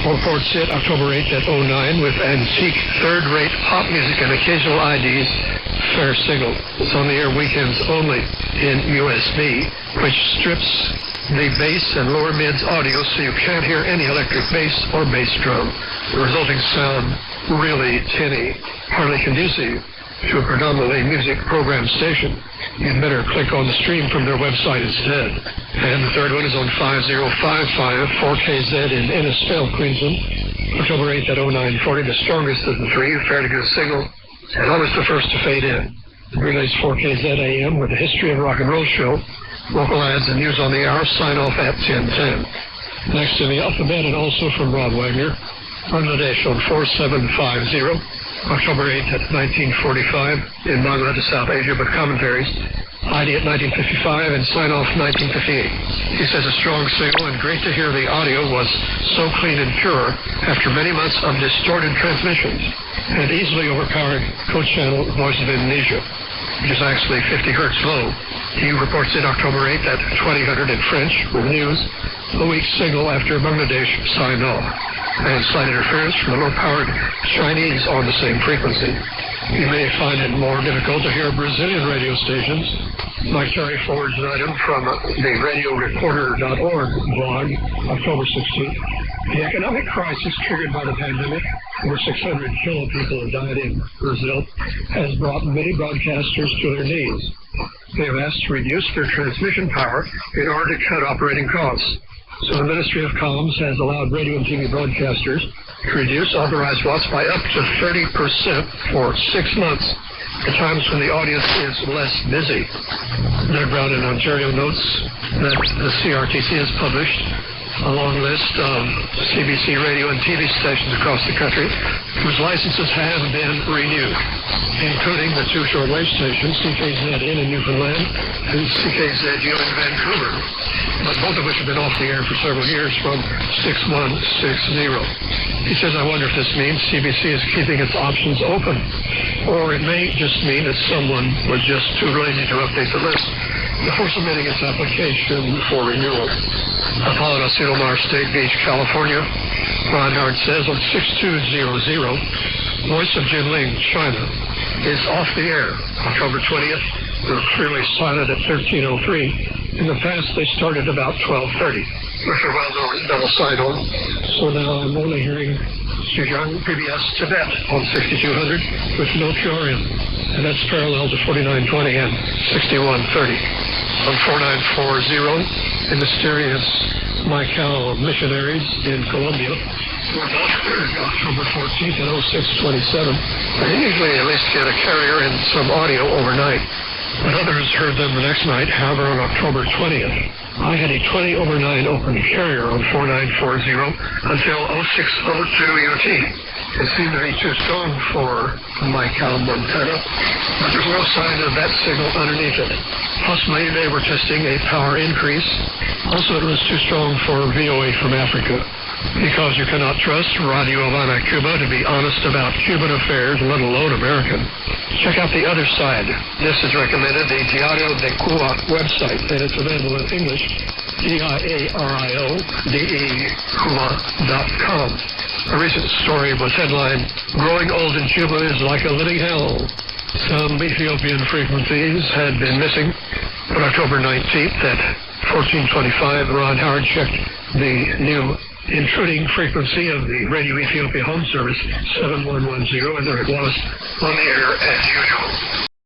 reports it October 8th at 09 with antique third-rate pop music and occasional IDs. Fair signal. It's on the air weekends only in USB, which strips the bass and lower mids audio so you can't hear any electric bass or bass drum. The resulting sound really tinny, hardly conducive to a predominantly music program station. You'd better click on the stream from their website instead. And the third one is on 5055 4KZ in Innisfail, Queensland. October 8th at 0940, the strongest of the three, fairly good signal, and always the first to fade in. It relays 4KZ AM with the History of Rock and Roll show, local ads and news on the hour, sign off at 10:10. Next in the alphabet and also from Rob Wagner, Bangladesh on 4750, October 8th at 1945 in Bangladesh, South Asia, but commentaries. ID at 1955 and sign off 1958. He says a strong signal and great to hear the audio was so clean and pure after many months of distorted transmissions and easily overpowered co-channel Voice of Indonesia, which is actually 50 hertz low. He reports it October 8th at 2000 in French with news, a weak signal after Bangladesh signed off, and slight interference from the low-powered Chinese on the same frequency. You may find it more difficult to hear Brazilian radio stations. Mike Terry forwards an item from the radioreporter.org blog, October 16th. The economic crisis triggered by the pandemic, over 600 killed people have died in Brazil, has brought many broadcasters to their knees. They have asked to reduce their transmission power in order to cut operating costs. So the Ministry of Comms has allowed radio and TV broadcasters to reduce authorized watts by up to 30% for 6 months, at times when the audience is less busy. Doug Brown in Ontario notes that the CRTC has published a long list of CBC radio and TV stations across the country whose licenses have been renewed, including the two shortwave stations, CKZN in Newfoundland and CKZU in Vancouver, but both of which have been off the air for several years from 6160. He says, I wonder if this means CBC is keeping its options open, or it may just mean that someone was just too lazy to update the list before submitting its application for renewal. Apollo Silomar State Beach, California. Ron Howard says on 6200, Voice of Jinling, China, is off the air October 20th. They're clearly silent at 1303. In the past, they started about 1230. Which are well-known double side-on. So now I'm only hearing Xinjiang PBS Tibet on 6200 with no QRM. And that's parallel to 4920 and 6130. On 4940, the mysterious Michael missionaries in Colombia were both heard October 14th at 0627. They usually at least get a carrier and some audio overnight, but others heard them the next night. However, on October 20th, I had a 20/9 open carrier on 4940 until 0602 UT. It seemed to be too strong for my Cal Montana, but there's no sign of that signal underneath it. Possibly they were testing a power increase. Also, it was too strong for VOA from Africa, because you cannot trust Radio Havana, Cuba, to be honest about Cuban affairs, let alone American. Check out the other side. This is recommended, the Diario de Cuba website, and it's available in English, DIARIODE-Cuba.com. A recent story was headlined, Growing Old in Cuba is like a living hell. Some Ethiopian frequencies had been missing. On October 19th at 1425, Ron Howard checked the new intruding frequency of the Radio Ethiopia Home Service 7110, and there it was on the air as usual.